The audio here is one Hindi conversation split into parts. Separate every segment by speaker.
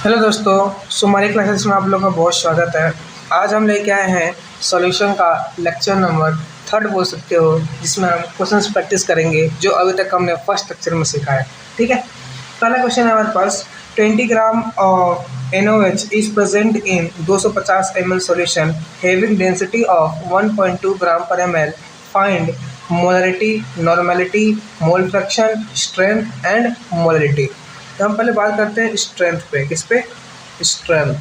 Speaker 1: हेलो दोस्तों, हमारे क्लासेस में आप लोगों का बहुत स्वागत है। आज हम लेके आए हैं सॉल्यूशन का लेक्चर नंबर 3 बोल सकते हो, जिसमें हम क्वेश्चंस प्रैक्टिस करेंगे जो अभी तक हमने फर्स्ट लेक्चर में सीखा है। ठीक है, पहला क्वेश्चन है हमारे पास। 20 gram of NaOH is present in 250 ml solution having density of 1.2 gram per ml। Find molarity, normality, mole fraction, strength and molarity. तो हम पहले बात करते हैं स्ट्रेंथ पे। किस पे? स्ट्रेंथ।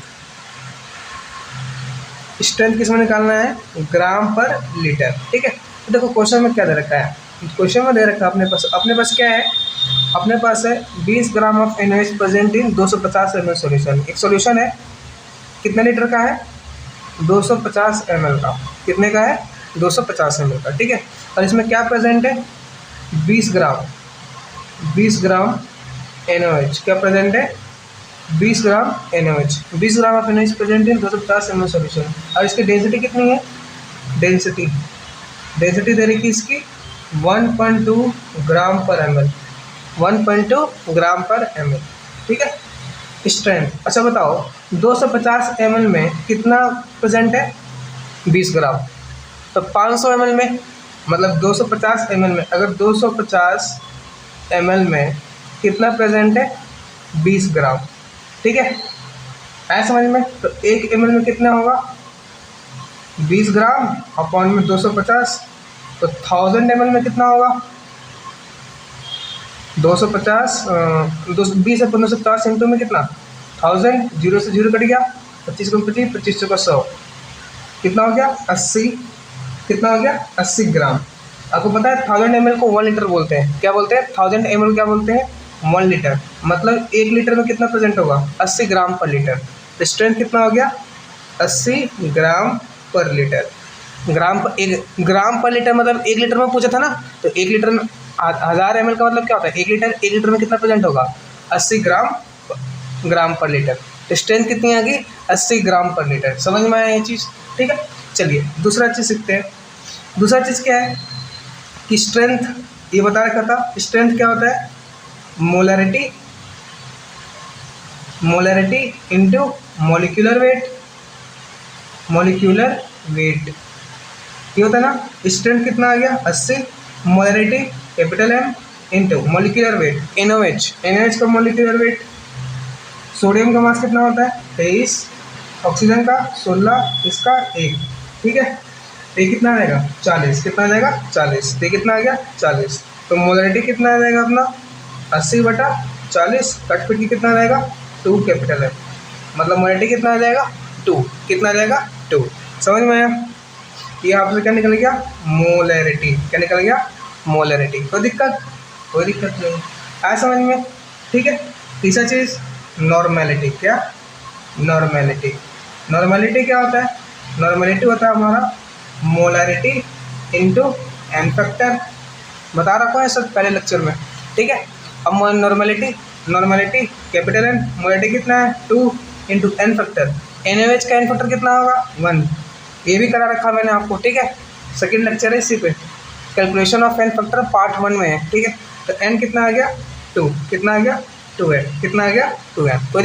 Speaker 1: स्ट्रेंथ किस में निकालना है? ग्राम पर लीटर। ठीक है, तो देखो क्वेश्चन में क्या दे रखा है। क्वेश्चन में दे रखा है अपने पास क्या है? अपने पास है 20 gram of NaOH present in 250 ml solution. एक सॉल्यूशन है, कितने लीटर का है? 250 ml का। कितने का है? 250 ml का। ठीक है, और इसमें क्या प्रेजेंट है? 20 ग्राम NaOH। क्या प्रेजेंट है? 20 ग्राम NaOH। 20 gram of NaOH present in 250 ml solution. और इसकी डेंसिटी कितनी है? डेंसिटी दे रही थी इसकी 1.2 ग्राम पर ml। 1.2 ग्राम पर ml। ठीक है, स्ट्रेंथ। अच्छा बताओ, 250 ml में कितना प्रेजेंट है? 20 ग्राम। तो 500 ml में, मतलब 250 ml में, अगर 250 ml में कितना प्रेजेंट है? 20 ग्राम। ठीक है, ऐसा समझ में। तो 1 ml में कितना होगा? 20 ग्राम अपॉन में 250। तो 1000 ml में कितना होगा? 250 20 अपन 250 इंटू में कितना? 1000। जीरो से जीरो कट गया, 25 को 25, 25 को 100, कितना हो गया? 80। कितना हो गया? 80 ग्राम। आपको पता है 1000 ml को 1 लीटर बोलते हैं। क्या बोलते हैं? 1000 ml क्या बोलते हैं? 1 लीटर। मतलब 1 लीटर में कितना प्रेजेंट होगा? 80 ग्राम पर लीटर। तो स्ट्रेंथ कितना हो गया? 80 ग्राम पर लीटर। ग्राम पर लीटर मतलब 1 लीटर में पूछा था ना, तो 1 लीटर में 1000 ml का मतलब क्या होता है? 1 लीटर। 1 लीटर में कितना प्रेजेंट होगा? 80 ग्राम पर लीटर। तो स्ट्रेंथ कितनी आ गई? 80 ग्राम पर लीटर। समझ में आया ये चीज़? ठीक है, चलिए दूसरा चीज़ सीखते हैं। दूसरा चीज़ क्या है कि स्ट्रेंथ, ये बता रखा था। स्ट्रेंथ क्या होता है? Molarity into molecular weight. ये होता है ना। स्ट्रेंथ कितना आ गया? 80। Molarity capital M into molecular weight NaOH का मॉलिक्यूलर वेट। सोडियम का मास कितना होता है? 23। ऑक्सीजन का 16, इसका 1। ठीक है, ये कितना आ जाएगा? 40। कितना आ जाएगा? 40। ये कितना आ गया? 40। तो मोलरिटी कितना आ जाएगा अपना? 80/40। कट पिट की कितना आ जाएगा? 2 कैपिटल है। मतलब मोलरिटी कितना आ जाएगा? 2। कितना आ जाएगा? 2। समझ में आया? ये आपसे क्या निकल गया? मोलरिटी। क्या निकल गया? मोलरिटी। कोई दिक्कत नहीं आया समझ में? ठीक है, तीसरा चीज़ नॉर्मेलिटी। क्या? नॉर्मेलिटी क्या होता है? नॉर्मेलिटी होता है हमारा मोलरिटी इंटू एन फैक्टर। बता रखा है सब पहले लेक्चर में। ठीक है, अब नॉर्मेलिटी कैपिटल N, मोलरिटी कितना है? 2 इंटू एन फैक्टर। NaOH का एन फैक्टर कितना होगा? 1। ये भी करा रखा मैंने आपको। ठीक है, सेकेंड लेक्चर है इसी पे। Calculation of n factor part 1 में है। ठीक है, तो n कितना आ गया? 2। कितना आ गया? 2n। कितना आ गया? 2n। कोई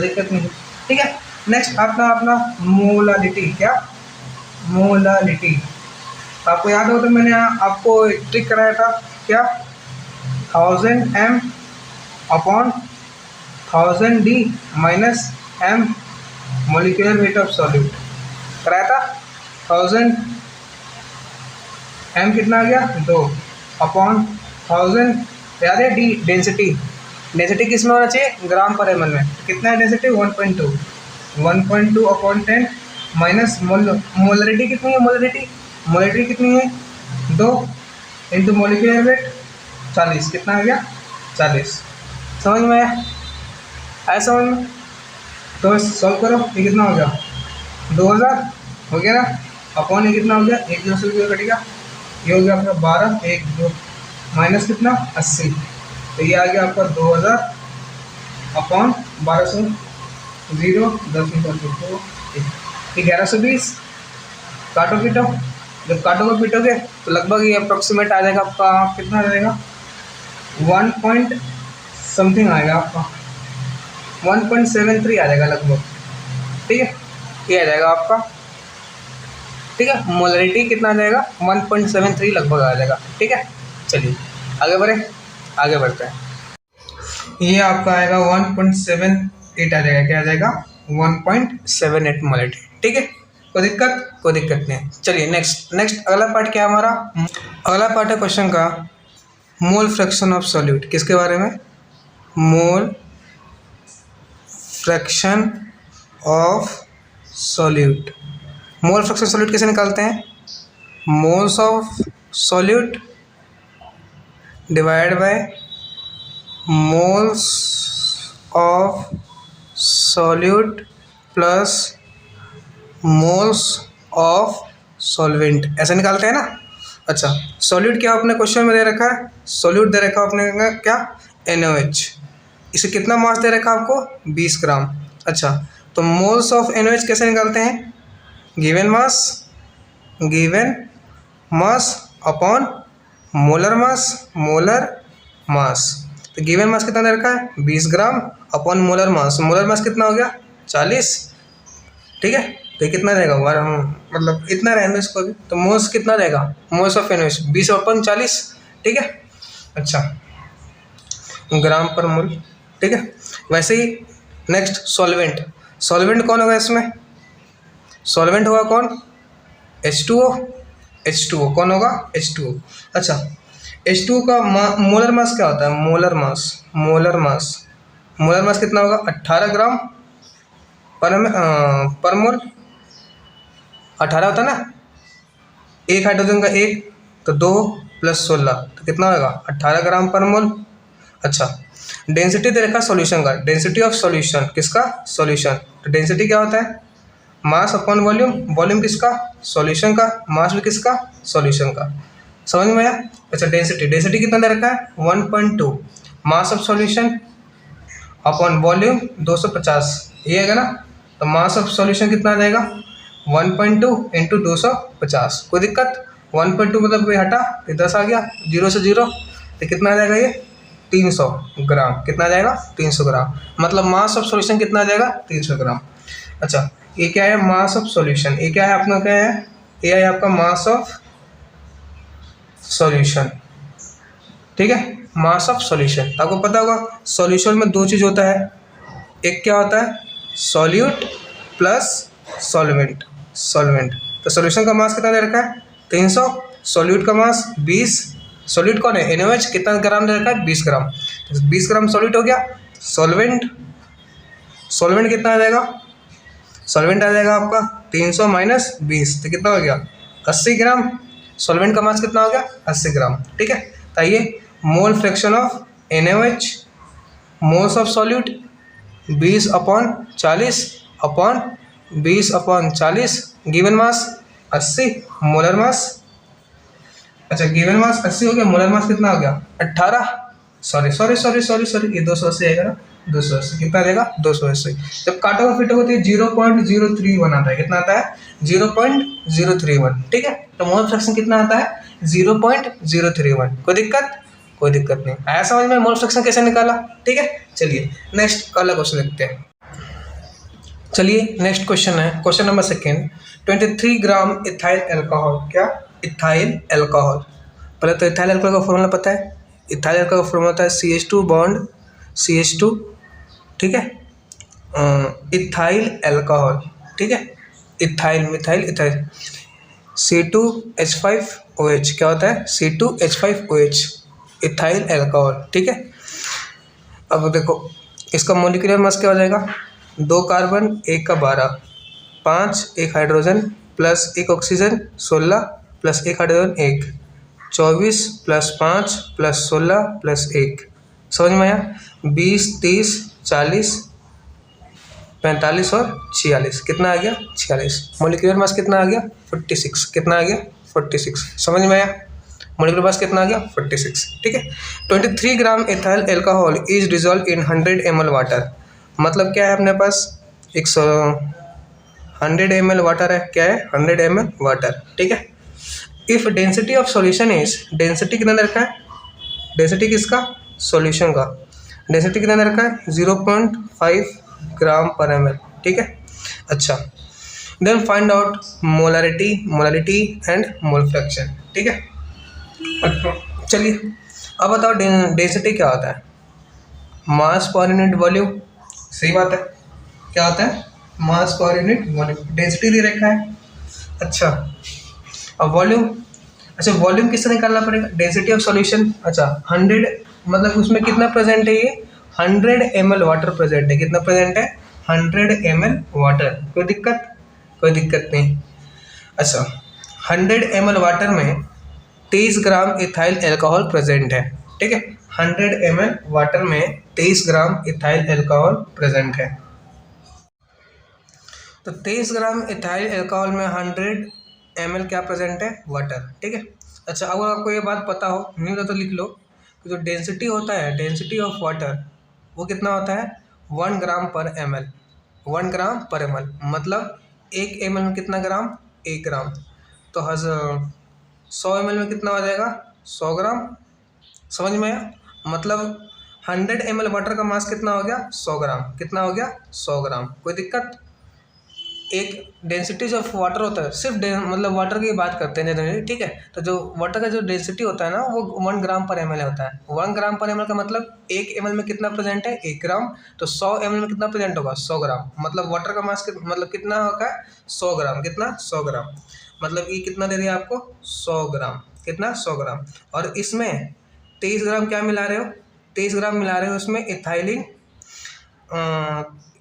Speaker 1: दिक्कत नहीं। ठीक है, नेक्स्ट अपना मोलालिटी। क्या? मोलालिटी। आपको याद हो तो मैंने आपको एक ट्रिक कराया था। क्या? 1000 m upon 1000 d minus m molecular weight of solute कराया था। 1000 m कितना आ गया? 2 अपॉन 1000, याद है? d डेंसिटी किस में होना चाहिए? ग्राम पर ml में। कितना है डेंसिटी? 1.2 अपॉन 10 माइनस मोलरिटी कितनी है? मोलरिटी कितनी है? 2 इंटू मोलिकुलर वेट 40। कितना आ गया? 40। समझ में आया? समझ में? तो सॉल्व करो। ये कितना हो गया? 2000 हो गया ना। अपॉन ये कितना हो गया? 1 0 से 0 कटेगा। ये हो गया आपका 12, 1 2 माइनस कितना? 80। तो ये आ गया आपका 2000 अपॉन 1200, 0 10 2 1120। काटो पीटो। जब काटोगे पीटोगे तो लगभग ये अप्रोक्सीमेट आ जाएगा आपका। कितना आ जाएगा? 1 पॉइंट समथिंग आएगा आपका। 1.73 आ जाएगा लगभग, ठीक है, ये आ जाएगा आपका, ठीक है। मोलरिटी कितना आ जाएगा, 1.73 लगभग आ जाएगा, ठीक है। चलिए आगे बढ़ते हैं। ये आपका आएगा 1.78 आ जाएगा, क्या आ जाएगा 1.78 मोलरिटी, ठीक है। कोई दिक्कत नहीं है। चलिए नेक्स्ट अगला पार्ट क्या है हमारा, अगला पार्ट है क्वेश्चन का मोल फ्रैक्शन ऑफ सॉल्यूट। किसके बारे में, मोल fraction of solute. Mole fraction solute कैसे निकालते हैं, moles of solute divide bye moles of solute plus moles of solvent, ऐसे निकालते हैं ना। अच्छा, सॉल्यूट क्या आपने क्वेश्चन में दे रखा है, सॉल्यूट दे रखा आपने क्या, NaOH। इसे कितना मास दे रखा है आपको, 20 ग्राम। अच्छा, तो मोल्स ऑफ NaOH कैसे निकालते हैं, given mass upon molar mass. तो गिवन मास कितना दे रखा है, 20 ग्राम अपॉन मोलर मास कितना हो गया, 40, ठीक है। तो ये कितना रहेगा, मतलब इतना रहेगा इसको भी, तो मोल्स कितना रहेगा, मोल्स ऑफ NaOH 20/40, ठीक है। अच्छा, ग्राम पर मोल, ठीक है। वैसे ही नेक्स्ट सॉल्वेंट कौन होगा इसमें, सॉल्वेंट होगा कौन, H2O कौन होगा, H2O। अच्छा, H2O का मोलर मास क्या होता है, मोलर मास कितना होगा, 18 ग्राम पर मोल। 18 होता है ना, एक हाइड्रोजन का एक, तो 2 + 16, तो कितना होगा 18 ग्राम पर मोल। अच्छा, डेंसिटी दे रखा सॉल्यूशन का, डेंसिटी ऑफ सॉल्यूशन किसका, सॉल्यूशन। तो डेंसिटी क्या होता है, मास अपॉन वॉल्यूम किसका, सॉल्यूशन का, मास भी किसका, सॉल्यूशन का। समझ में आया। अच्छा, डेंसिटी कितना दे रखा है, 1.2, mass of solution upon volume 250, ये है ना। तो मास ऑफ सॉल्यूशन कितना आ जाएगा, 1.2 × 250। कोई दिक्कत, 1.2 मतलब कोई हटा, तो 10 आ गया, 0 से 0, तो कितना आ जाएगा ये 300 ग्राम। कितना आ जाएगा, 300 ग्राम, मतलब मास ऑफ सॉल्यूशन कितना आ जाएगा, 300 ग्राम। अच्छा, ये क्या है, मास ऑफ सॉल्यूशन, ये क्या है अपना, क्या है, ये है आपका मास ऑफ सॉल्यूशन, ठीक है, मास ऑफ सॉल्यूशन। तो आपको पता होगा सॉल्यूशन में 2 चीज़ होता है, एक क्या होता है, सॉल्यूट प्लस सॉल्वेंट। तो सॉल्यूशन का मास कितना दे रखा है, 300, सॉल्यूट का मास 20, सॉल्यूट कौन है, NaOH, कितना ग्राम दे रखा है, 20 ग्राम। तो 20 ग्राम सॉल्यूट हो गया। सॉल्वेंट कितना आ जाएगा, सॉल्वेंट आ जाएगा आपका 300 - 20, तो कितना हो गया 80 ग्राम। सॉल्वेंट का मास कितना हो गया, 80 ग्राम, ठीक है। तो ये मोल fraction of NaOH, moles of solute 20/40 upon 20/40, given mass 80, molar mass. अच्छा, गिवन मास 80 हो गया, मोलर मास कितना हो गया 18, सॉरी, ये 280 आएगा ना, 280 कितना देगा, 280। जब काटोगे फिटोगे तो 0.031 आता है, कितना आता है, 0.031, ठीक है। तो मोल फ्रैक्शन कितना आता है, 0.031। कोई दिक्कत नहीं आया समझ में, मोल फ्रैक्शन कैसे निकाला, ठीक है। चलिए नेक्स्ट अगला क्वेश्चन देखते हैं। चलिए नेक्स्ट क्वेश्चन है, question number 2, 23 gram ethyl alcohol. क्या, इथाइल अल्कोहल। पहले तो इथाइल अल्कोहल का फॉर्मूला पता है, इथाइल अल्कोहल का फॉर्मूला होता है CH2 बॉन्ड CH2, ठीक है, इथाइल अल्कोहल, ठीक है, मिथाइल C2H5OH, क्या होता है, C2H5OH, इथाइल अल्कोहल, ठीक है। अब देखो इसका मॉलिक्यूलर मास क्या हो जाएगा, 2 कार्बन 1 का 12, 5 1 hydrogen plus 1 oxygen 16 plus 1 hydrogen 1, 24 + 5 + 16 + 1। समझ में आया। 20 30 40 45 और 46, कितना आ गया 46। मॉलिक्यूलर मास कितना आ गया 46, कितना आ गया 46। समझ में आया, मॉलिक्यूलर मास कितना आ गया 46, ठीक है। 23 gram ethyl alcohol is dissolve in 100 ml water. मतलब क्या है अपने पास, 100 ml वाटर है, क्या है 100 ml वाटर, ठीक है। If density of solution is, density कितना रखा है, डेंसिटी किसका, सॉल्यूशन का, डेंसिटी कितना दे रखा है 0.5 ग्राम पर ml, ठीक है। अच्छा, then find out molarity and mole fraction, ठीक है। अच्छा, चलिए अब बताओ डेंसिटी क्या होता है, मास पर यूनिट वॉल्यूम, सही बात है, क्या होता है मास पर यूनिट वॉल्यूम, डेंसिटी दे रखा है। अच्छा, अब वॉल्यूम, अच्छा वॉल्यूम किससे निकालना पड़ेगा, डेंसिटी ऑफ सॉल्यूशन। अच्छा 100 मतलब उसमें कितना प्रेजेंट है, ये 100 ml वाटर प्रेजेंट है, कितना प्रेजेंट है 100 ml वाटर, कोई दिक्कत नहीं। अच्छा 100 ml वाटर में 23 ग्राम इथाइल एल्कोहल प्रेजेंट है, ठीक है। 100 ml वाटर में 23 ग्राम इथाइल एल्कोहल प्रेजेंट है। तो 23 ग्राम इथाइल एल्कोहल में 100 ml क्या प्रेजेंट है, वाटर, ठीक है। अच्छा अगर आपको ये बात पता हो, नहीं पता तो लिख लो कि जो डेंसिटी होता है, डेंसिटी ऑफ वाटर, वो कितना होता है 1 ग्राम पर ml, 1 ग्राम पर ml, मतलब 1 ml में कितना ग्राम, 1 ग्राम। तो 100 ml में कितना हो जाएगा 100 ग्राम, समझ में आया। मतलब 100 ml वाटर का मास कितना हो गया 100 ग्राम, कितना हो गया 100 ग्राम, कोई दिक्कत। एक डेंसिटी जो वाटर होता है, सिर्फ मतलब वाटर की बात करते हैं जनरली, ठीक है। तो जो वाटर का जो डेंसिटी होता है ना, वो 1 ग्राम पर ml होता है। 1 ग्राम पर ml का मतलब 1 ml में कितना प्रेजेंट है 1 ग्राम, तो 100 ml में कितना प्रेजेंट होगा 100 ग्राम, मतलब वाटर का मास मतलब कितना होगा 100 ग्राम, कितना 100 ग्राम, मतलब ये कितना दे दिया आपको 100 ग्राम, कितना 100 ग्राम। और इसमें 23 ग्राम क्या मिला रहे हो, 23 ग्राम मिला रहे हो उसमें इथाइलिन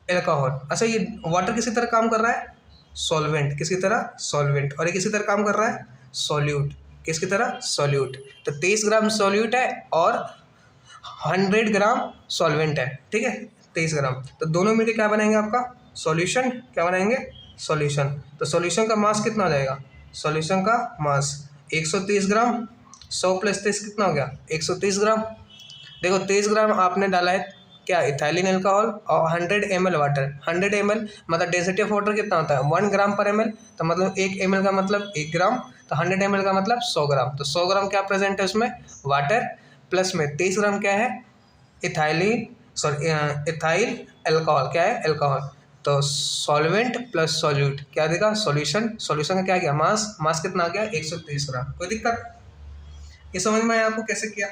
Speaker 1: एल्कोहल। अच्छा ये वाटर किसी तरह काम कर रहा है सॉल्वेंट, किसकी तरह सॉल्वेंट, और ये किसी तरह काम कर रहा है सॉल्यूट, किसकी तरह सॉल्यूट। तो 23 ग्राम सॉल्यूट है और 100 ग्राम सॉल्वेंट है, ठीक है 23 ग्राम। तो दोनों मिलकर क्या बनाएंगे आपका सॉल्यूशन, क्या बनाएंगे सॉल्यूशन। तो सॉल्यूशन का मास कितना हो जाएगा, सॉल्यूशन का मास 130 ग्राम, 100 + 23 कितना हो गया 130 ग्राम। देखो 23 ग्राम आपने डाला है क्या इथाइलिन अल्कोहल और 100 ml वाटर, 100 ml मतलब डेंसिटी ऑफ वाटर कितना होता है 1 ग्राम पर ml, तो मतलब 1 ml का मतलब 1 ग्राम, तो 100 ml का मतलब 100 ग्राम। तो 100 ग्राम क्या प्रेजेंट है उसमें वाटर, प्लस में 23 ग्राम क्या है इथाइल अल्कोहल, क्या है अल्कोहल। तो सॉल्वेंट प्लस सॉल्यूट क्या देगा सॉल्यूशन, सॉल्यूशन का क्या गया मास कितना आ गया 130 ग्राम, कोई दिक्कत। ये समझ में आया आपको कैसे किया,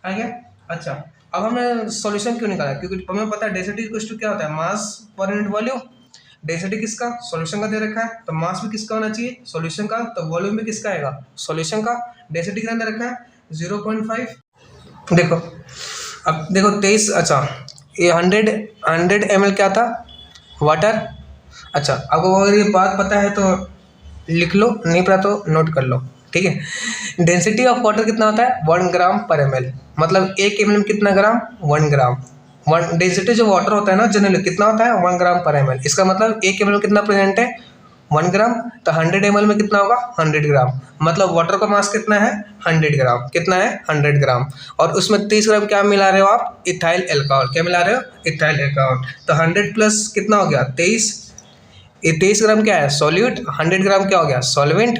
Speaker 1: आ गया। अच्छा अब हमने सॉल्यूशन क्यों निकाला, क्योंकि हमें पता है डेंसिटी इक्वल टू क्या होता है मास पर यूनिट वॉल्यूम। डेंसिटी किसका सॉल्यूशन का दे रखा है, तो मास भी किसका होना चाहिए सॉल्यूशन का, तो वॉल्यूम भी किसका आएगा सॉल्यूशन का। डेंसिटी कितना दे रखा है 0.5। देखो अब देखो 23, अच्छा ये 100 ml क्या था वाटर। अच्छा आपको अगर ये बात पता है तो लिख लो, नहीं पता तो नोट कर लो, ठीक है। डेंसिटी ऑफ वाटर कितना होता है 1 ग्राम पर ml, मतलब 1 ml में कितना ग्राम 1 ग्राम। वन डेंसिटी जो वाटर होता है ना जनरली कितना होता है 1 ग्राम पर ml, इसका मतलब 1 ml में कितना प्रेजेंट है 1 ग्राम, तो 100 ml में कितना होगा 100 ग्राम, मतलब वाटर का मास कितना है 100 ग्राम, कितना है 100 ग्राम। और उसमें 30 ग्राम क्या मिला रहे हो आप इथाइल एल्कोहल, क्या मिला रहे हो इथाइल एल्कोहल। तो 100 प्लस कितना हो गया 23, ये 23 ग्राम क्या है सॉल्यूट, 100 ग्राम क्या हो गया सॉल्वेंट।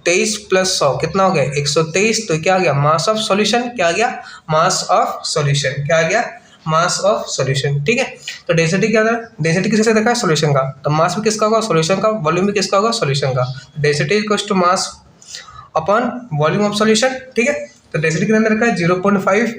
Speaker 1: 23 + 100 कितना हो गया 123, तो क्या आ गया मास ऑफ सॉल्यूशन, क्या आ गया मास ऑफ सॉल्यूशन, क्या आ गया मास ऑफ सॉल्यूशन, ठीक है। तो डेंसिटी क्या था, डेंसिटी किससे देखा है सॉल्यूशन का, तो मास भी किसका होगा सॉल्यूशन का, वॉल्यूम भी किसका होगा सॉल्यूशन का। Density equals to mass upon volume of solution, ठीक है। तो डेंसिटी कितना रखा है 0.5,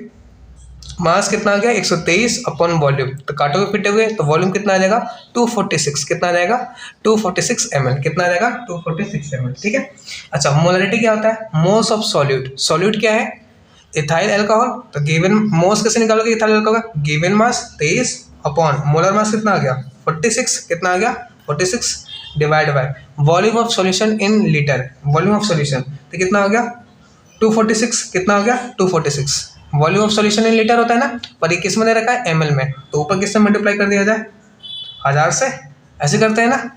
Speaker 1: मास कितना आ गया 123 अपॉन वॉल्यूम, तो काटोगे पिटे हुए तो वॉल्यूम कितना आ जाएगा 246, कितना आ जाएगा 246 ml, कितना आ जाएगा 246 ml, ठीक है। अच्छा मोलरिटी क्या होता है मोल्स ऑफ सॉल्यूट, सॉल्यूट क्या है इथाइल अल्कोहल, तो गिवन मोल्स कैसे निकालोगे इथाइल अल्कोहल का, given mass 23 upon molar mass कितना आ गया 46, कितना आ गया 46 divide by volume of solution in litre, volume of solution तो कितना हो गया 246, कितना हो गया 246। Volume of solution in litre होता है ना, पर ये किस में दे रखा है ml में, तो ऊपर किससे मल्टीप्लाई कर दिया जाए 1000 से, ऐसे करते हैं ना।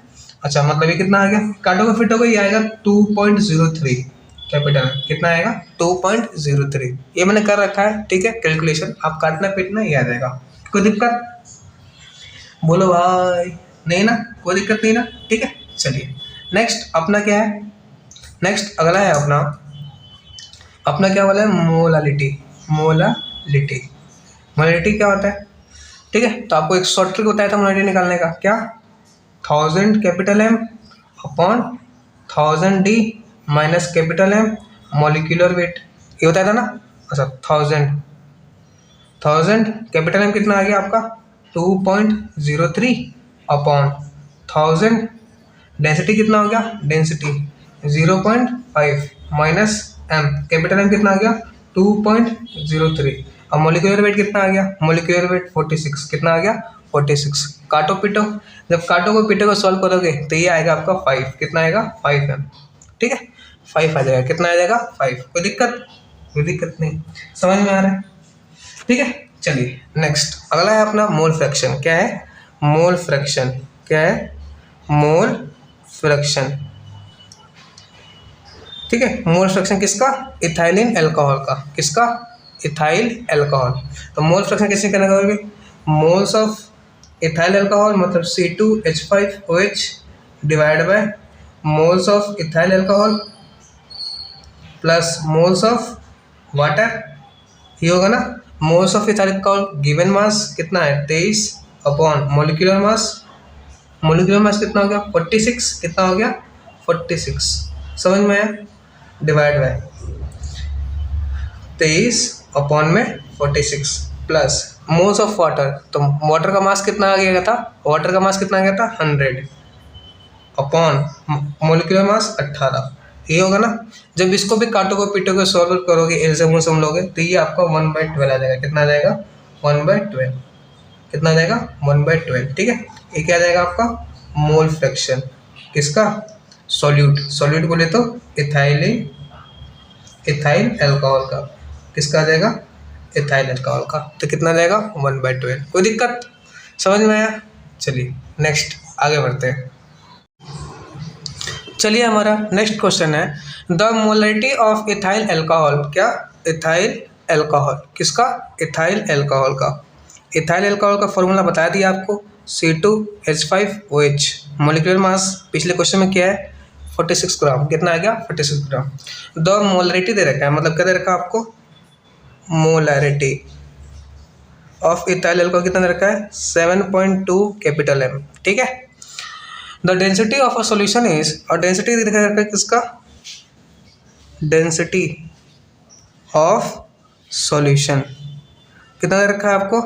Speaker 1: अच्छा मतलब ये कितना आ गया काटोगे फिटोगे ये आएगा 2.03 कैपिटल, कितना आएगा 2.03, ये मैंने कर रखा है, ठीक है कैलकुलेशन, आप काटना पीटना ये आ जाएगा, कोई दिक्कत बोलो भाई, नहीं ना कोई दिक्कत नहीं ना, ठीक है। चलिए नेक्स्ट अपना क्या है, नेक्स्ट अगला है अपना क्या वाला है मोलालिटी, मोलालिटी मोलैरिटी क्या होता है, ठीक है। तो आपको एक शॉर्ट ट्रिक बताया था मोलैरिटी निकालने का, क्या, 1000 capital M upon 1000 D minus capital M molecular weight, ये होता था ना। अच्छा, 1000 कैपिटल एम कितना आ गया आपका 2.03 अपॉन 1000, डेंसिटी कितना हो गया, density 0.5 minus M, capital M कितना आ गया 2.03, अब मोलिकुलर वेट कितना आ गया, मोलिकुलर वेट 46, कितना आ गया 46। काटो पीटो, जब काटो को पीटो को सॉल्व करोगे तो ये आएगा आपका 5, कितना आएगा 5 एम, ठीक है, 5 आ जाएगा, कितना आ जाएगा 5। कोई दिक्कत, कोई दिक्कत नहीं, समझ में आ रहा है, ठीक है। चलिए नेक्स्ट अगला है अपना मोल फ्रैक्शन, क्या है, मोल फ्रैक्शन, क्या है, मोल फ्रैक्शन, ठीक है। मोल फ्रैक्शन किसका, इथाइलिन अल्कोहल का, किसका, इथाइल अल्कोहल। तो मोल फ्रैक्शन कैसे करना करोगे, मोल्स ऑफ इथाइल अल्कोहल मतलब C2H5OH divide by moles of ethyl alcohol plus moles of water, ये होगा ना। Moles of ethyl alcohol given mass कितना है 23 upon molecular mass, molecular mass कितना हो गया 46, कितना हो गया 46, समझ में आया, डिवाइड बाय 23 अपॉन में 46 प्लस मोल्स ऑफ वाटर, तो वाटर का मास कितना आ गया था, वाटर का मास कितना आ गया था 100 अपॉन मोलिकुलर मास 18, ये होगा ना। जब इसको भी काटो को पीटो को सॉल्व करोगे, एलसीएम सम लोगे तो ये आपका 1/12 आ जाएगा, कितना आ जाएगा 1/12, कितना आ जाएगा 1/12, ठीक है। ये क्या आ जाएगा आपका मोल फ्रैक्शन, किसका, सॉल्यूट, सॉल्यूट बोले तो इथाइल अल्कोहल का, किसका आ जाएगा इथाइल अल्कोहल का, तो कितना आ जाएगा 1/12। कोई दिक्कत, समझ में आया। चलिए नेक्स्ट आगे बढ़ते हैं। चलिए हमारा नेक्स्ट क्वेश्चन है the molarity of ethyl alcohol, क्या, इथाइल अल्कोहल, किसका, इथाइल अल्कोहल का। इथाइल अल्कोहल का फॉर्मूला बता दिया आपको, C2H5OH, मोलिकुलर मास पिछले क्वेश्चन में क्या है 46 ग्राम, कितना आ गया 46 ग्राम। द मोलैरिटी दे रखा है, मतलब क्या दे रखा है आपको, मोलैरिटी ऑफ इथाइल अल्कोहल कितना दे रखा है 7.2 कैपिटल एम, ठीक है। The density of a solution is, और डेंसिटी दे रखा है किसका, डेंसिटी ऑफ सॉल्यूशन कितना दे रखा है आपको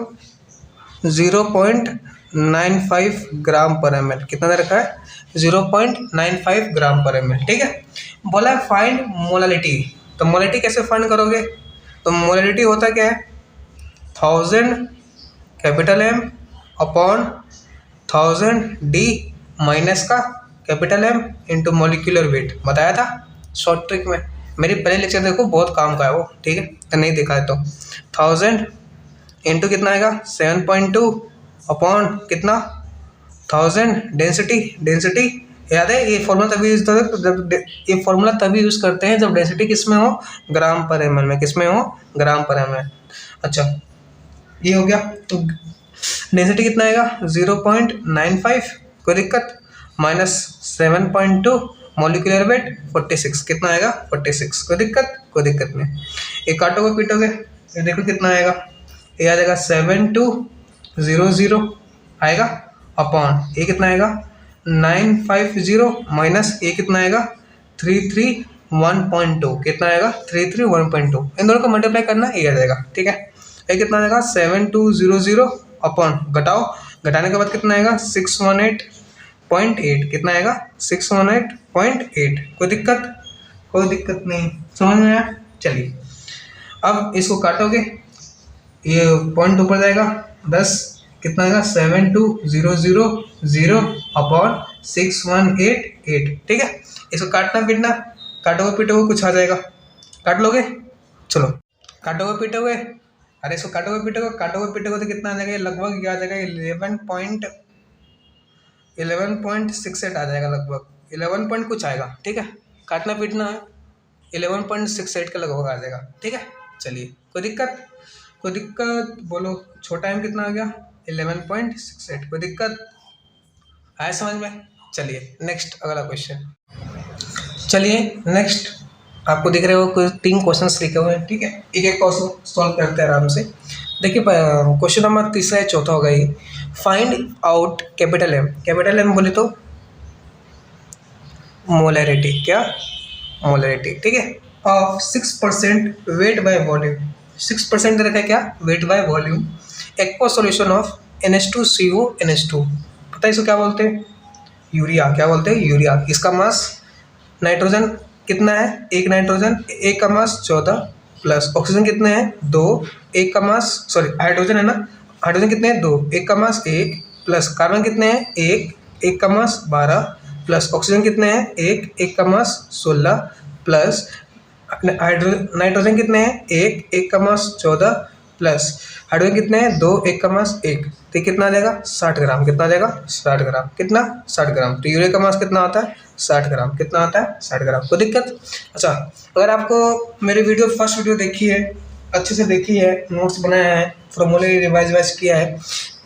Speaker 1: 0.95 ग्राम पर एम एल, कितना दे रखा है 0.95 ग्राम पर एम एल, ठीक है। बोला है फाइंड मोलैरिटी, तो मोलैरिटी कैसे फाइंड करोगे, तो मोलैरिटी होता क्या है 1000 capital M upon 1000 D minus का capital M into molecular weight, बताया था शॉर्ट ट्रिक में, मेरी पहले लेक्चर देखो बहुत काम का है वो, ठीक है, तो नहीं देखा है तो 1000 इंटू कितना आएगा 7.2 अपॉन कितना 1000 डेंसिटी, डेंसिटी याद है, ये फॉर्मूला तभी यूज करते जब ये फॉर्मूला तभी यूज़ करते हैं जब डेंसिटी किस में हो, ग्राम पर एम एल में, किस में हो, ग्राम पर एम एल। अच्छा ये हो गया, तो डेंसिटी कितना आएगा 0.95, कोई दिक्कत, माइनस 7.2 मोलिकुलर वेट 46, कितना आएगा 46, कोई दिक्कत, कोई दिक्कत नहीं। एक काटोगे पीटोगे ये देखो कितना आएगा, ये आ जाएगा 7200 आएगा अपॉन ये कितना आएगा 950 माइनस ये कितना आएगा 331.2, कितना आएगा 331.2, इन दोनों को मल्टीप्लाई करना ये आ जाएगा, ठीक है। ये कितना आएगा 7200 अपॉन घटाओ, घटाने के बाद कितना आएगा 618.8, कितना आएगा 618.8, कोई दिक्कत, कोई दिक्कत नहीं, समझ में आया। चलिए अब इसको काटोगे, ये पॉइंट ऊपर जाएगा 10, कितना आएगा 7200 अपॉन 6188, ठीक है। इसको काटना पीटना, काटोगे पीटोगे कुछ आ जाएगा, काट लोगे, चलो काटोगे पीटोगे, अरे इसको काटोगे पीटोगे तो कितना आ जाएगा, लगभग क्या आ जाएगा 11.68 आ जाएगा, लगभग 11 पॉइंट कुछ आएगा, ठीक है। काटना पीटना है 11.68 के लगभग आ जाएगा, ठीक है। चलिए कोई दिक्कत, कोई दिक्कत बोलो, छोटा एम कितना आ गया 11.68, कोई दिक्कत आया समझ में। चलिए नेक्स्ट अगला क्वेश्चन, चलिए नेक्स्ट आपको दिख रहे हो कुछ 3 क्वेश्चन लिखे हुए हैं, ठीक है, एक एक क्वेश्चन सॉल्व करते हैं आराम से। देखिए क्वेश्चन नंबर तीसरा या चौथा होगा ये। Find out capital M. Capital M बोले तो मोलैरिटी, क्या मोलैरिटी, ठीक है, ऑफ 6% वेट बाय वॉल्यूम। 6% दे रखा है क्या, weight by volume. Aqua solution of NH2CO NH2, पता है इसको क्या बोलते हैं, यूरिया। क्या बोलते हैं, यूरिया। इसका मास नाइट्रोजन कितना है, एक नाइट्रोजन, एक का मास 14 प्लस ऑक्सीजन कितने हैं 2, एक का मास, सॉरी हाइड्रोजन है ना, हाइड्रोजन कितने हैं 2, एक का मास 1 प्लस कार्बन कितने हैं 1, एक का मास 12 प्लस ऑक्सीजन कितने हैं 1, एक का मास 16 प्लस नाइट्रोजन कितने हैं 1, एक का मास 14 प्लस हाइड्रोजन कितने हैं 2, एक का मास 1, तो कितना आ जाएगा 60 ग्राम। कितना आ जाएगा 60 ग्राम, कितना 60 ग्राम। तो यूरिया का मास कितना आता है 60 ग्राम। कितना आता है 60 ग्राम। कोई दिक्कत। अच्छा, अगर आपको मेरी वीडियो फर्स्ट वीडियो देखी है, अच्छे से देखी है, नोट्स बनाया है, फॉर्मूले रिवाइज किया है,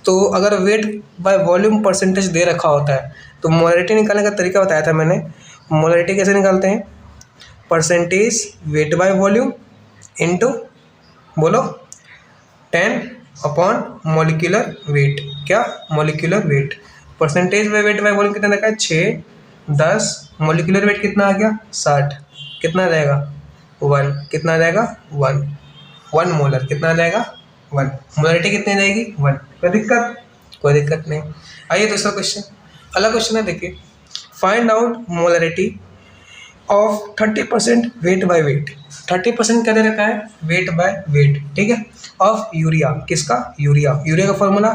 Speaker 1: तो अगर वेट बाय वॉल्यूम परसेंटेज दे रखा होता है तो मोलैरिटी निकालने का तरीका बताया था मैंने। मोलैरिटी कैसे निकालते हैं, percentage wait by volume into बोलो 10 अपॉन मॉलिक्यूलर वेट। क्या, molecular weight. Percentage by weight by volume कितना रखा है 6, 10, मॉलिक्यूलर वेट कितना आ गया 60, कितना आ जाएगा 1, कितना आ जाएगा 1 मोलर, कितना आ जाएगा 1। मोलैरिटी कितनी आ जाएगी 1। कोई दिक्कत, कोई दिक्कत नहीं। आइए दूसरा क्वेश्चन, अगला क्वेश्चन है, देखिए find out molarity of 30% wait by wait. 30% क्या दे रखा है, वेट बाय वेट, ठीक है, ऑफ यूरिया। किसका, यूरिया। यूरिया का फॉर्मूला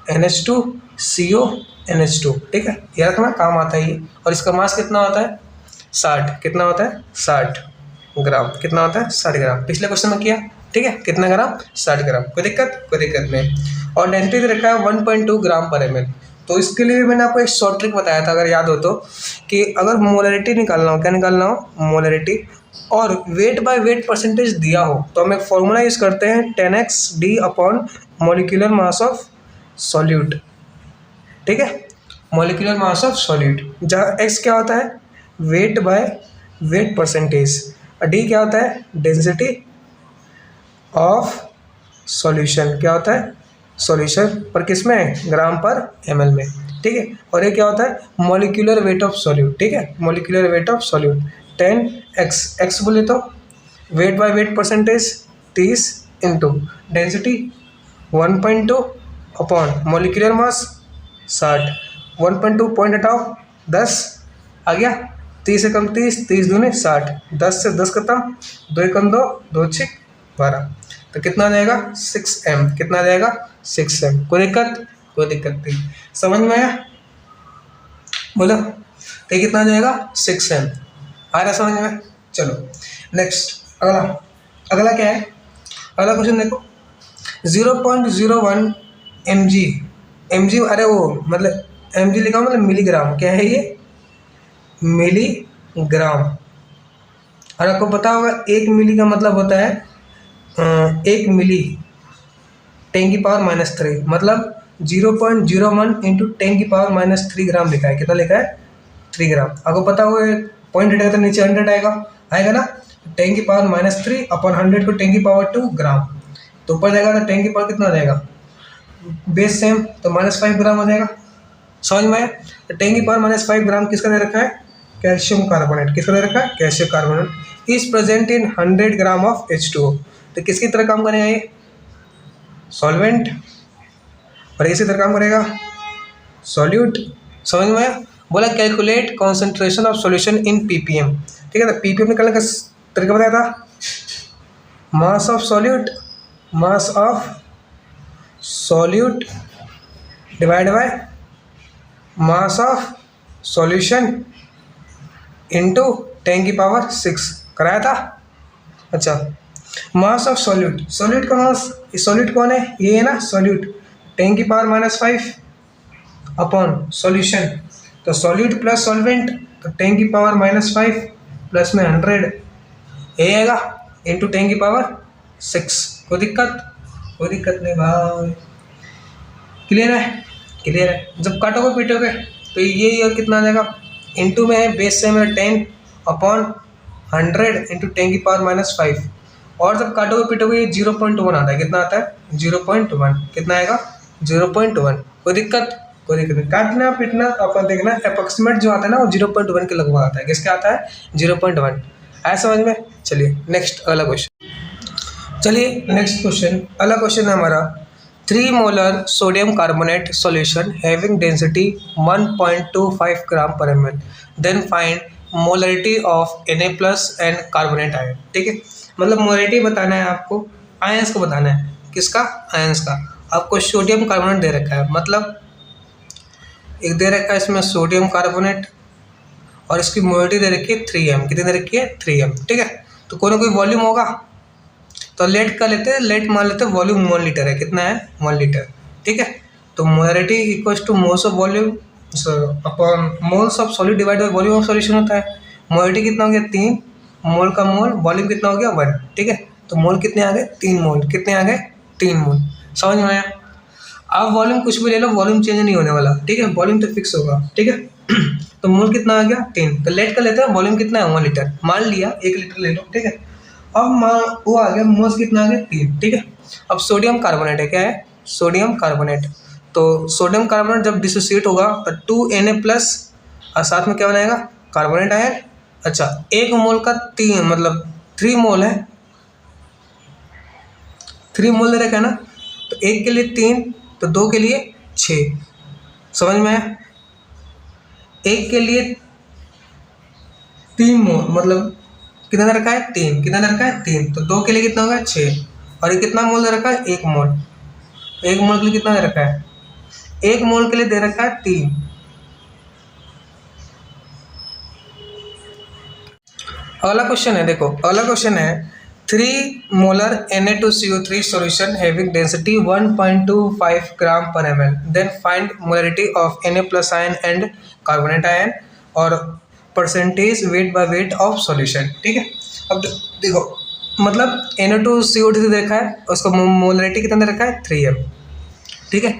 Speaker 1: NH2CO NH2, ठीक है, ये रखना काम आता है ये। और इसका मास कितना होता है 60, कितना होता है 60 ग्राम, कितना होता है 60 ग्राम। पिछले क्वेश्चन में किया, ठीक है, कितना ग्राम 60 ग्राम। कोई दिक्कत, कोई दिक्कत नहीं। और डेंसिटी दे रखा है 1.2 ग्राम पर ml। तो इसके लिए भी मैंने आपको एक शॉर्ट ट्रिक बताया था, अगर याद हो तो, कि अगर मोलैरिटी निकालना हो, क्या निकालना हो, मोलैरिटी, और वेट बाय वेट परसेंटेज दिया हो, तो हम एक फॉर्मूला यूज़ करते हैं 10x D upon molecular mass of solute, ठीक है, मोलिकुलर मास ऑफ सॉल्यूट, जहाँ x क्या होता है वेट बाय वेट परसेंटेज, और D क्या होता है डेंसिटी ऑफ सॉल्यूशन, क्या होता है सॉल्यूशन पर किसमें, ग्राम पर ml में, ठीक है। और ये क्या होता है मॉलिक्यूलर वेट ऑफ सॉल्यूट, ठीक है, molecular weight of solute 10x, x बोले तो wait by weight percentage 30 into density 1.2 upon molecular mass 60, 1.2 point हटाओ 10 आ गया, 30 से कम 30, 30 दूनी 60, 10 से 10 खत्म, 2 एकम 2, 2 6 12, तो कितना आ जाएगा 6m, कितना आ जाएगा 6m। कोई दिक्कत, कोई दिक्कत नहीं, समझ में आया, बोलो, तो कितना आ जाएगा 6m, आ रहा समझ में। चलो नेक्स्ट, अगला, अगला क्या है, अगला क्वेश्चन देखो 0.01 mg, अरे वो मतलब mg लिखा मतलब मिलीग्राम, क्या है ये मिलीग्राम। और आपको पता होगा 1 मिली का मतलब होता है 1 मिली 10⁻³ मतलब 0.01 इंटू 10⁻³ ग्राम लिखा है, कितना लिखा है 3 ग्राम। आपको पता हो पॉइंट हटेगा तो नीचे 100 आएगा ना, 10⁻³ अपॉन 100 को 10⁻² ग्राम, तो ऊपर जाएगा तो 10 की पावर कितना आ जाएगा बेस सेम, तो -5 ग्राम हो जाएगा, समझ में आया। तो 10⁻⁵ ग्राम किसका दे रखा है, कैल्शियम कार्बोनेट, किसका दे रखा है calcium carbonate is present in 100 gram of H2O। तो किसकी तरह काम करेगा ये सॉल्वेंट, और इसी तरह काम करेगा सॉल्यूट, समझ में आया। बोला calculate concentration of solution in ppm, ठीक है, तो ppm निकालने का तरीका बताया था, mass of solute divide by mass of solution into 10⁻⁶ कराया था। अच्छा, मास ऑफ सॉल्यूट का मास, सॉल्यूट कौन है, ये है ना सॉल्यूट, 10⁻⁵ अपॉन सॉल्यूशन, तो सॉल्यूट प्लस सॉल्वेंट तो 10⁻⁵ प्लस में 100 ये आएगा इंटू 10⁻⁶। कोई दिक्कत नहीं भाई, क्लियर है, क्लियर है। जब काटोगे पीटोगे तो ये कितना आ जाएगा, इंटू में है बेस से मेरा 10 अपॉन 100 इंटू 10⁻⁵, और जब काटोगे पीटोगे ये 0.1 आता है, कितना आता है 0.1 कितना आएगा 0.1। कोई दिक्कत नहीं, काटना पीटना अपन देखना अप्रोक्सीमेट जो आता है ना वो 0.1 के लगभग आता है। किसके आता है 0.1। आया समझ में। चलिए नेक्स्ट अगला क्वेश्चन। चलिए नेक्स्ट क्वेश्चन, अगला क्वेश्चन है हमारा 3 molar sodium carbonate solution having density 1.25 gram per ml, then find molarity of Na plus and carbonate ion. ठीक है, मतलब मोलरिटी बताना है आपको, आयंस को बताना है। किसका? आयंस का। आपको सोडियम कार्बोनेट दे रखा है, मतलब एक दे रखा है इसमें सोडियम कार्बोनेट और इसकी मोलरिटी दे रखी है 3m। कितनी दे रखी है 3m। ठीक है, तो कोई ना कोई वॉल्यूम होगा, तो लेट कर लेते हैं, लेट मान लेते हैं वॉल्यूम 1 लीटर है। कितना है 1 लीटर। ठीक है, तो molarity equals two moles of volume upon moles of solid divide by volume of solution होता है। मोलरिटी कितना हो गया 3 मोल का मोल, वॉल्यूम कितना हो गया 1। ठीक है, तो मोल कितने आ गए 3 मोल। कितने आ गए 3 मोल। समझ में आया। अब वॉल्यूम कुछ भी ले लो, वॉल्यूम चेंज नहीं होने वाला। ठीक है, वॉल्यूम तो फिक्स होगा। ठीक है, तो मोल कितना आ गया 3। तो लेट कर लेते हैं, वॉल्यूम कितना है 1 लीटर। मान लिया 1 लीटर ले लो। ठीक है, अब वो आ गया मोल्स कितना आ गया 3। ठीक है, अब सोडियम कार्बोनेट है, क्या है सोडियम कार्बोनेट। तो सोडियम कार्बोनेट जब डिसोसिएट होगा तो 2Na प्लस और साथ में क्या बनाएगा कार्बोनेट आयन। अच्छा, 1 मोल का 3 मतलब 3 मोल है, 3 मोल दे रखा है ना, तो 1 के लिए 3 तो 2 के लिए 6। समझ में आया। 1 के लिए 3 मोल मतलब कितना दे रखा है 3। कितना दे रखा है 3, तो 2 के लिए कितना होगा 6। और ये कितना मोल दे रखा है 1 मोल। 1 मोल के लिए कितना दे रखा है 1 मोल के लिए दे रखा है 3। अगला क्वेश्चन है, देखो अगला क्वेश्चन है 3 molar Na2CO3 solution having density 1.25 gram per ml, then find molarity of Na plus ion and carbonate ion और percentage wait by weight of solution. ठीक है, अब देखो मतलब Na2CO3 देखा है, उसका मोलरिटी कितना दे रखा है 3m। ठीक है,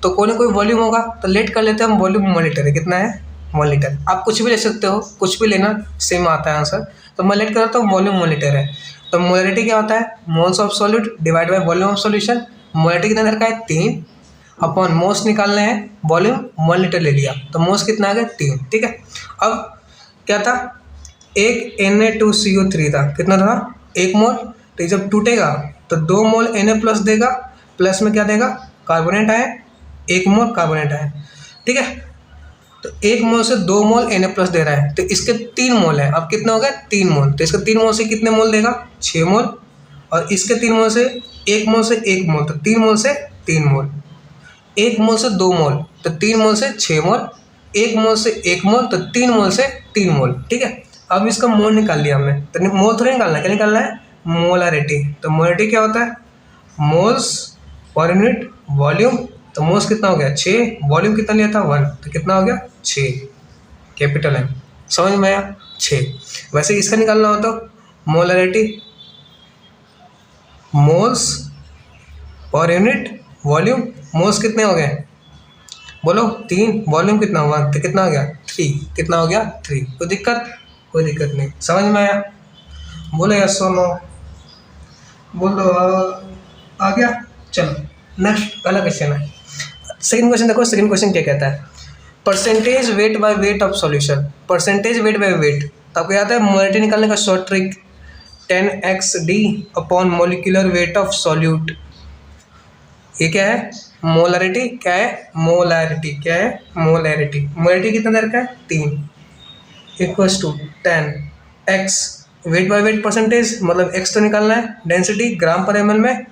Speaker 1: तो कोई ना कोई वॉल्यूम होगा, तो लेट कर लेते हैं हम। वॉल्यूम 1 लीटर है। कितना है 1 लीटर। आप कुछ भी ले सकते हो, कुछ भी लेना सेम आता है आंसर। तो मैं लेट कर रहा हूँ वॉल्यूम 1 लीटर है। तो मोलरिटी क्या होता है moles of solid divide by volume of solution. Molarity कितना दे रखा है 3 अपॉन मोल्स निकालना है, वॉल्यूम 1 लीटर ले लिया तो मोल्स कितना आ गया 3। ठीक है, अब क्या था एक Na2CO3 था, कितना था 1 मोल। तो जब टूटेगा तो 2 मोल Na प्लस देगा, प्लस में क्या देगा कार्बोनेट आयन 1 मोल कार्बोनेट आयन। ठीक है, तो 1 मोल से 2 मोल Na प्लस दे रहा है, तो इसके 3 मोल है। अब कितना हो गया 3 मोल। तो इसका 3 मोल से कितने मोल देगा 6 मोल। और इसके 3 मोल से 1 मोल से 1 मोल, तो 3 मोल से 3 मोल। 1 मोल से 2 मोल तो 3 मोल से 6 मोल। 1 मोल से 1 मोल तो 3 मोल से 3 मोल। ठीक है, अब इसका मोल निकाल लिया हमने। तो मोल थोड़ी निकालना है, क्या निकालना है मोलरिटी। तो मोलरिटी क्या होता है मोल्स पर यूनिट वॉल्यूम। तो मोल्स कितना हो गया 6, वॉल्यूम कितना लिया था 1, तो कितना हो गया 6 कैपिटल M। समझ में आया 6। वैसे इसका निकालना हो तो molarity moles per unit volume. Moles कितने हो गए बोलो 3, वॉल्यूम कितना हुआ तो कितना हो गया 3। कितना हो गया 3। कोई दिक्कत नहीं। समझ में आया बोलो यस और नो बोलो आ गया। चलो नेक्स्ट अगला क्वेश्चन है। सेकंड क्वेश्चन देखो, सेकंड क्वेश्चन क्या कहता है percentage wait by weight of solution. Percentage wait by wait, तो आपको याद है मोलरिटी निकालने का short trick 10xd upon molecular weight of solute. ये क्या है मोलरिटी। क्या है मोलरिटी। क्या है मोलरिटी। मोलरिटी कितना दे रखा है 3 equals to 10x weight by weight percentage, मतलब x तो निकालना है, डेंसिटी ग्राम पर ml में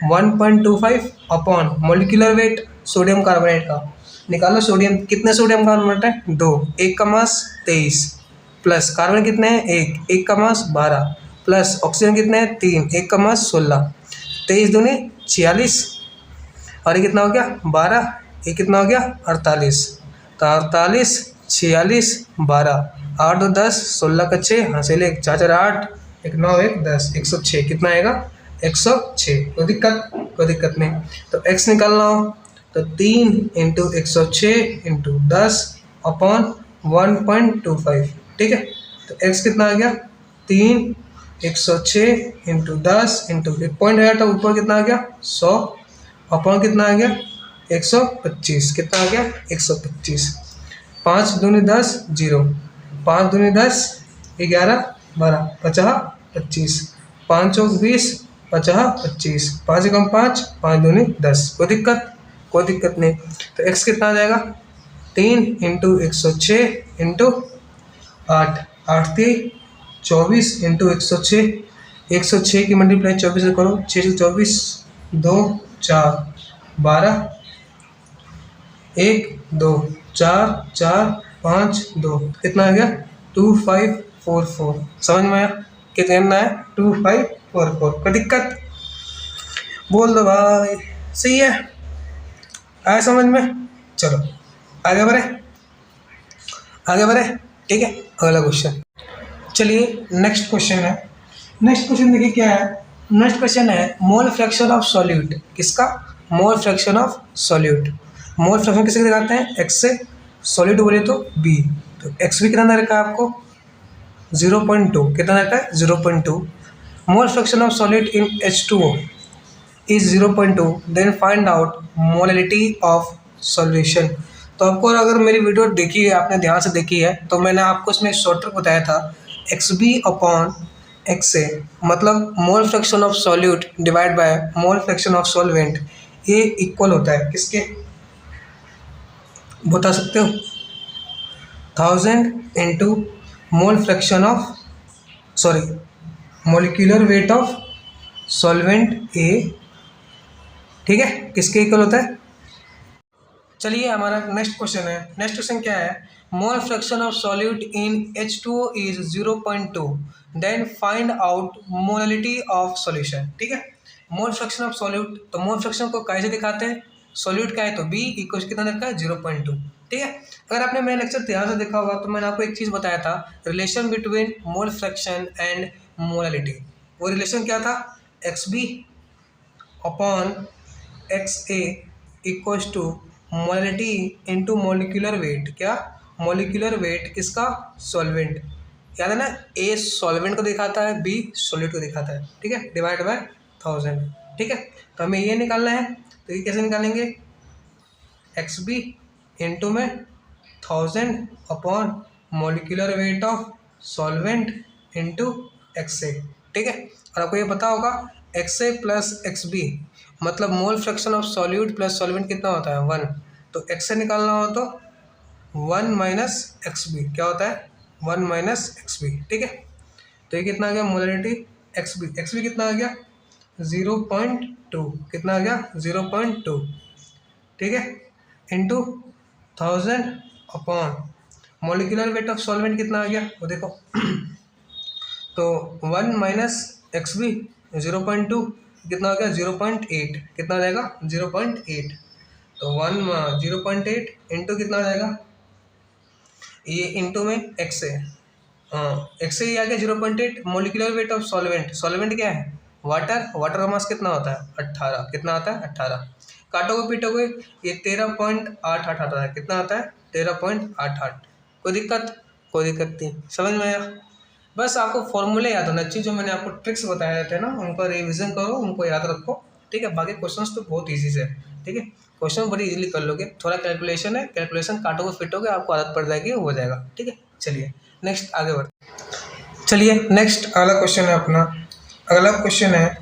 Speaker 1: 1.25 upon molecular weight sodium carbonate का। निकालो सोडियम, कितने सोडियम कार्बोनेट है 2, 1 का मास 23 प्लस कार्बन कितने हैं 1 का मास 12 प्लस ऑक्सीजन कितने हैं 3, 1 का मास 16। 23 दूनी 46 और ये कितना हो गया 12, ये कितना हो गया 48। तो 48 46 12 8 2 10 16 का 6 हाँ से ले 4 4 8 1 9 1 10 106। कितना आएगा 106। कोई दिक्कत नहीं। तो x निकालना हो तो 3 इंटू 106 इंटू 10 अपॉन 1.25। ठीक है, तो x कितना आ गया 3 106 इंटू 10 इंटू 1 पॉइंट आया तो ऊपर कितना आ गया 100 अपॉन कितना आ गया 125, कितना आ गया 125। 5 दूनी 10 0, 5 दूनी 10 11 12 50 25, 5 चौक 20 50 25, 5 एकम 5, 5 दूनी 10। कोई दिक्कत? कोई दिक्कत नहीं। तो x कितना आ जाएगा 3 इंटू 106 इंटू 8, 8 3 24 इंटू 106, 106 की मल्टीप्लाई 24 से करो, 6 से 24 2 4 12, 1 2 4 4 5 2, कितना आ गया 2544। समझ में आया? कितना है 2544। कोई दिक्कत? बोल दो भाई। सही है, आया समझ में? चलो आगे बढ़े, आगे बढ़े। ठीक है, अगला क्वेश्चन। चलिए नेक्स्ट क्वेश्चन है। नेक्स्ट क्वेश्चन देखिए क्या है। नेक्स्ट क्वेश्चन है मोल फ्रैक्शन ऑफ सॉल्यूट। किसका? Mole fraction of solute. Mole fraction किसके दिखाते हैं? एक्स से। सॉल्यूट बोले तो बी। तो एक्स भी कितना रखा है आपको 0.2, कितना रखा है 0.2। Mole fraction of solute in H2O is 0.2, then find out molality of solution. तो आपको अगर मेरी वीडियो देखी है, आपने ध्यान से देखी है, तो मैंने आपको इसमें शॉर्ट ट्रिक बताया था XB अपॉन XA, मतलब mole fraction of solute divide by mole fraction of solvent, ये इक्वल होता है किसके? बता सकते हो? 1000 into mole fraction of sorry molecular weight of solvent A. ठीक है, किसके इक्वल होता है? चलिए हमारा नेक्स्ट क्वेश्चन है। नेक्स्ट क्वेश्चन क्या है? Mole fraction of solute in H2O is 0.2, then find out molality of solution. ठीक है, मोल फ्रैक्शन ऑफ सॉल्यूट, तो मोल फ्रैक्शन को कैसे दिखाते हैं? सॉल्यूट क्या है तो B इक्वल कितना रखा है 0.2। ठीक है, अगर आपने मेरा लेक्चर ध्यान से देखा होगा तो मैंने आपको एक चीज़ बताया था, relation between mole fraction and molality. वो रिलेशन क्या था? XB upon XA equals to molality into molecular weight. क्या? मोलिकुलर वेट किसका? सॉल्वेंट। याद है ना, ए सॉल्वेंट को दिखाता है, बी सॉल्यूट को दिखाता है। ठीक है, डिवाइड बाय 1000। ठीक है, तो हमें ये निकालना है। तो ये कैसे निकालेंगे? XB इंटू में 1000 upon molecular weight of solvent into XA। ठीक है, और आपको ये पता होगा XA प्लस XB मतलब mole fraction of solute plus solvent कितना होता है 1। तो XA निकालना हो तो 1 माइनस XB क्या होता है 1 माइनस XB। ठीक है, तो ये कितना आ गया मोलैलिटी XB कितना आ गया 0.2, कितना आ गया 0.2। ठीक है, into 1000 upon molecular weight of solvent कितना आ गया वो देखो तो 1 माइनस XB 0.2 कितना हो गया 0.8, कितना आ जाएगा 0.8। तो 0.8 इंटू कितना आ जाएगा ये इंटू में XA, XA ये आ गया 0.8। मोलिकुलर वेट ऑफ सॉल्वेंट क्या है वाटर का मास कितना होता है 18, कितना आता है 18। काटोगे पीटोगे ये 13.88 आता है, कितना आता है 13.88। कोई दिक्कत? कोई दिक्कत नहीं, समझ में आया? बस आपको फॉर्मूले याद होना चाहिए, जो मैंने आपको ट्रिक्स बताए थे ना उनको रिवीजन करो, उनको याद रखो। ठीक है, बाकी क्वेश्चंस तो बहुत इजी से। ठीक है, क्वेश्चन बड़ी इजीली कर लोगे, थोड़ा कैलकुलेशन है, कैलकुलेशन काटोगे फिटोगे आपको आदत पड़ जाएगी, हो जाएगा। ठीक है, चलिए नेक्स्ट आगे बढ़ते। चलिए नेक्स्ट अगला क्वेश्चन है अपना। अगला क्वेश्चन है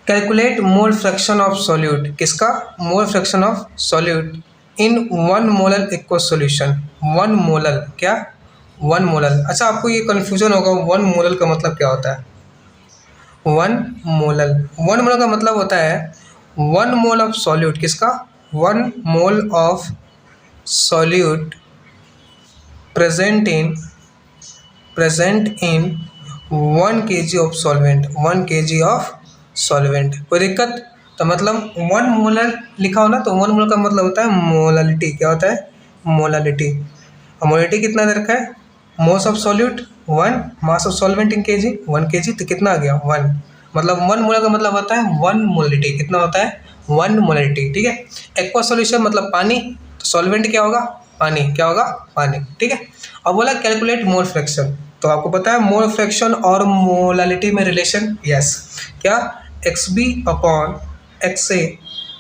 Speaker 1: calculate mole fraction of solute. किसका? Mole fraction of solute in 1 molar aqua solution. 1 molar क्या 1 मोलर। अच्छा, आपको ये कन्फ्यूजन होगा 1 मोलर का मतलब क्या होता है। 1 मोलर का मतलब होता है 1 मोल ऑफ सॉल्यूट। किसका? 1 mole of solute present in 1 kg of solvent. 1 kg of solvent. कोई दिक्कत? तो मतलब 1 मोलर लिखा हो ना, तो 1 मोलर का मतलब होता है मोलैलिटी। क्या होता है मोलैलिटी। और मोलैलिटी कितना दे रखा है moles of solute 1, mass of solvent in kg 1 kg, तो कितना आ गया 1। मतलब 1 मोलर का मतलब होता है 1 मोलैलिटी। कितना होता है 1 मोलैलिटी। ठीक है, एक्वा सॉल्यूशन मतलब पानी, तो सॉल्वेंट क्या होगा पानी, क्या होगा पानी। ठीक है, अब बोला कैलकुलेट मोल फ्रैक्शन, तो आपको पता है मोल फ्रैक्शन और मोलैलिटी में रिलेशन। यस, क्या XB upon X A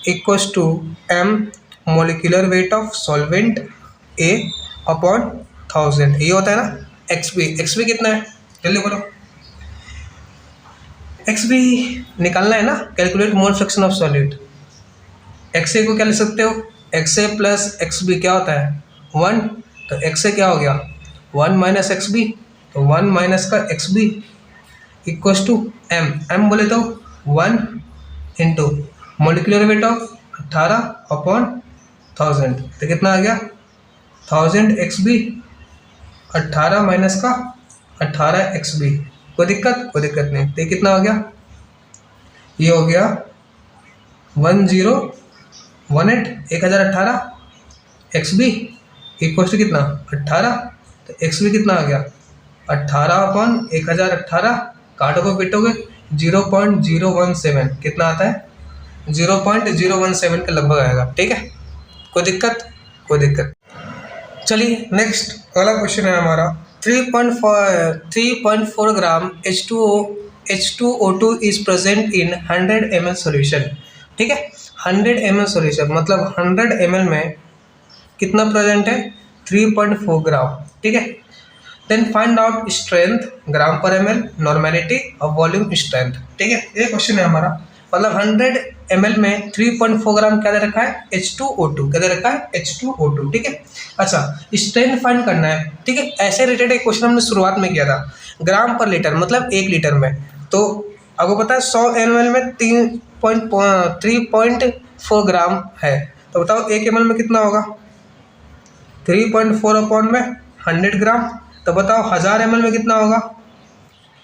Speaker 1: equals to M molecular weight of solvent A upon 1000, ये होता है ना एक्स बी कितना है जल्दी बोलो। एक्स बी निकालना है ना, calculate mole fraction of solid. X A को क्या लिख सकते हो, X A plus X B क्या होता है 1, तो एक्स ए क्या हो गया 1 माइनस एक्स बी, तो 1 माइनस का X B equals to M बोले तो 1 into molecular weight of 18 upon 1000, तो कितना आ गया 1000 एक्स बी, 18 माइनस का 18 एक्स बी। कोई दिक्कत नहीं, तो ये कितना हो गया, ये हो गया 1018 एक्स बी इक्वल्स टू कितना 18, तो एक्स बी कितना आ गया 18 अपॉन 1018, काटोगे पिटोगे 0.017, कितना आता है 0.017 के लगभग आएगा। ठीक है, कोई दिक्कत। चलिए नेक्स्ट अगला क्वेश्चन है हमारा 3.4 ग्राम H2O2 is present in 100 ml solution. ठीक है, 100 ml सॉल्यूशन मतलब 100 ml में कितना प्रेजेंट है 3.4 ग्राम। ठीक है, देन फाइंड आउट स्ट्रेंथ ग्राम पर ml, नॉर्मेलिटी और वॉल्यूम स्ट्रेंथ। ठीक है, ये क्वेश्चन है हमारा, मतलब 100 ml में 3.4 ग्राम क्या दे रखा है H2O2, क्या दे रखा है H2O2। ठीक है, अच्छा स्ट्रेंथ फाइंड करना है। ठीक है, ऐसे रिलेटेड एक क्वेश्चन हमने शुरुआत में किया था, ग्राम पर लीटर मतलब 1 लीटर में, तो आपको पता है 100 ml में 3.4 ग्राम है, तो बताओ 1 ml में कितना होगा 3.4 अपॉन में 100 ग्राम, तो बताओ 1000 ml में कितना होगा।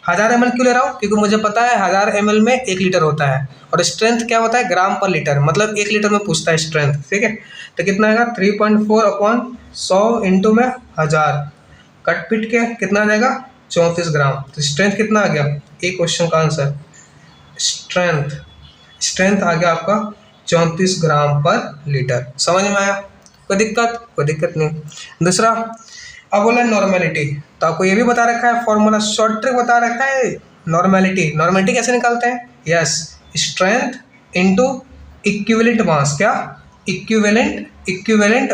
Speaker 1: 1000 ml क्यों ले रहा हूँ, क्योंकि मुझे पता है 1000 ml में 1 लीटर होता है, और स्ट्रेंथ क्या होता है ग्राम पर लीटर, मतलब 1 लीटर में पूछता है स्ट्रेंथ। ठीक है, तो कितना आएगा 3.4 अपॉन 100 इंटू में 1000, कट पिट के कितना आ जाएगा 34 ग्राम, तो स्ट्रेंथ कितना आ गया, एक क्वेश्चन का आंसर स्ट्रेंथ आ गया आपका 34 ग्राम पर लीटर। समझ में आया, कोई दिक्कत नहीं। दूसरा अब बोला नॉर्मेलिटी, तो आपको ये भी बता रखा है फॉर्मूला, शॉर्ट ट्रिक बता रखा है नॉर्मेलिटी कैसे निकालते हैं, yes strength into equivalent mass, क्या इक्विवेलेंट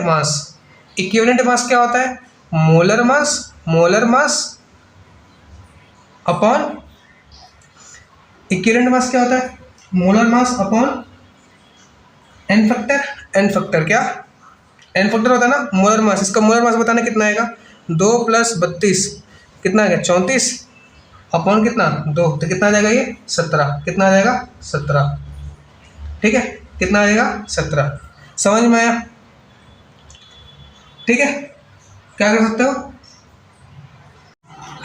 Speaker 1: मास क्या होता है molar mass upon equivalent mass क्या होता है molar mass upon n factor क्या एन फैक्टर होता है ना मोलर मास, इसका मोलर मास बताना कितना आएगा 2 + 32 कितना आ गया 34 अपॉन कितना 2, तो कितना आ जाएगा ये 17, कितना आ जाएगा 17। ठीक है, कितना आ जाएगा 17। समझ में आया, ठीक है, क्या कर सकते हो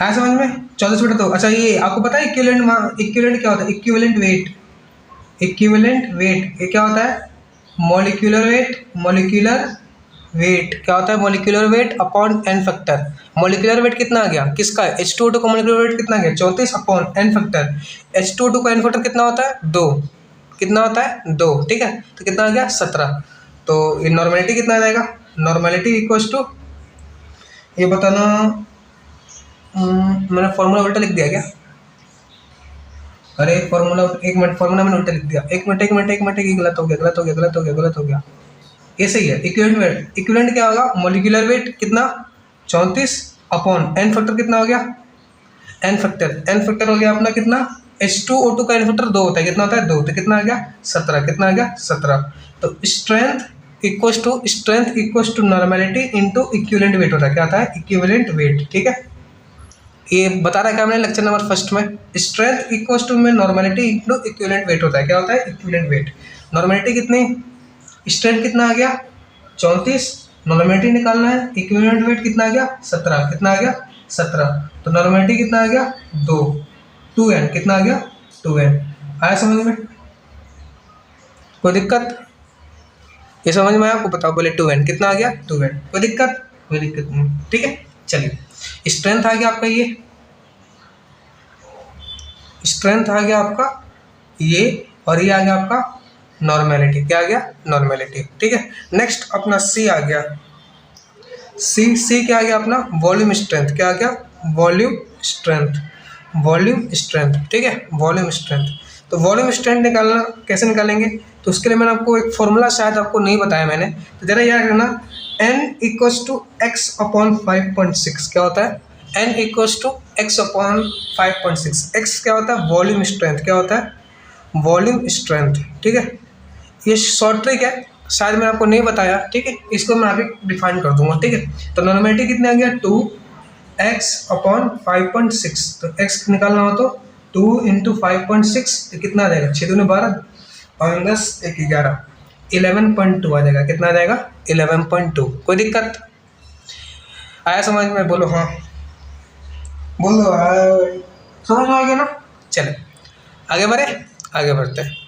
Speaker 1: आया समझ में 14 बटा 2। अच्छा ये आपको पता है इक्विवेलेंट क्या होता है, इक्विवेलेंट वेट ये क्या होता है मॉलिक्यूलर वेट क्या होता है molecular weight upon n factor. Molecular weight कितना आ गया किसका H2O2 का मॉलिक्यूलर वेट कितना आ गया 34 अपॉन एन फैक्टर। H2O2 का एन फैक्टर कितना होता है 2, कितना होता है 2। ठीक है, तो कितना आ गया 17। तो ये नॉर्मेलिटी कितना आ जाएगा, नॉर्मेलिटी इक्वल्स टू ये बताना, मैंने फॉर्मूला उल्टा लिख दिया क्या, अरे फॉर्मूला एक मिनट फॉर्मूला मैंने उल्टा लिख दिया, एक मिनट ये गलत हो गया, ये सही है। इक्विवेलेंट क्या होगा मॉलिक्यूलर वेट कितना 34 अपॉन एन फैक्टर कितना हो गया एन फैक्टर हो गया अपना कितना H2O2 का एन फैक्टर 2 होता है, कितना होता है 2, तो कितना आ गया 17, कितना आ गया 17। तो strength equals to normality into equivalent weight होता है, क्या होता है इक्विवेलेंट वेट। ठीक है, ये बता रहा है क्या हमने लेक्चर नंबर 1 में, स्ट्रेंथ इक्वल्स टू में नॉर्मेलिटी इनटू इक्विवेलेंट वेट होता है, क्या होता है इक्विवेलेंट वेट। नॉर्मेलिटी कितनी, स्ट्रेंथ कितना आ गया 34, नॉर्मेलिटी निकालना है, इक्विवेलेंट वेट कितना आ गया 17, कितना आ गया 17। तो नॉर्मेलिटी कितना आ गया 2n, कितना आ गया 2n। आया समझ में, कोई दिक्कत, ये समझ में आया आपको बताओ, बोले 2n कितना आ गया 2n, कोई दिक्कत नहीं। ठीक है, चलिए स्ट्रेंथ आ गया आपका, ये स्ट्रेंथ आ गया आपका ये, और ये आ गया आपका नॉर्मेलिटी, क्या आ गया नॉर्मेलिटी। ठीक है, नेक्स्ट अपना सी आ गया, सी क्या आ गया अपना वॉल्यूम स्ट्रेंथ, क्या आ गया वॉल्यूम स्ट्रेंथ। ठीक है, वॉल्यूम स्ट्रेंथ। तो वॉल्यूम स्ट्रेंथ निकालना कैसे निकालेंगे, तो उसके लिए मैंने आपको एक फॉर्मूला शायद आपको नहीं बताया मैंने, तो ज़रा याद रखना, n equals to X upon 5.6 क्या होता है, n equals to X upon 5.6। X क्या होता है, वॉल्यूम स्ट्रेंथ, क्या होता है, वॉल्यूम स्ट्रेंथ, ठीक है। ये शॉर्ट ट्रिक है, शायद मैंने आपको नहीं बताया, ठीक है, इसको मैं आगे डिफाइन कर दूंगा, ठीक है। तो नॉर्मेटिव कितने आ गया, 2x अपॉन 5.6, तो x निकालना हो तो 2 इंटू 5.6 तो कितना आ जाएगा, 6 दूनी 12 और 10 1 11, 11.2 आ जाएगा। कितना आ जाएगा, 11.2। कोई दिक्कत आया समझ में, बोलो हाँ, बोलो समझ में आ गया ना। चले आगे बढ़े, आगे बढ़ते हैं।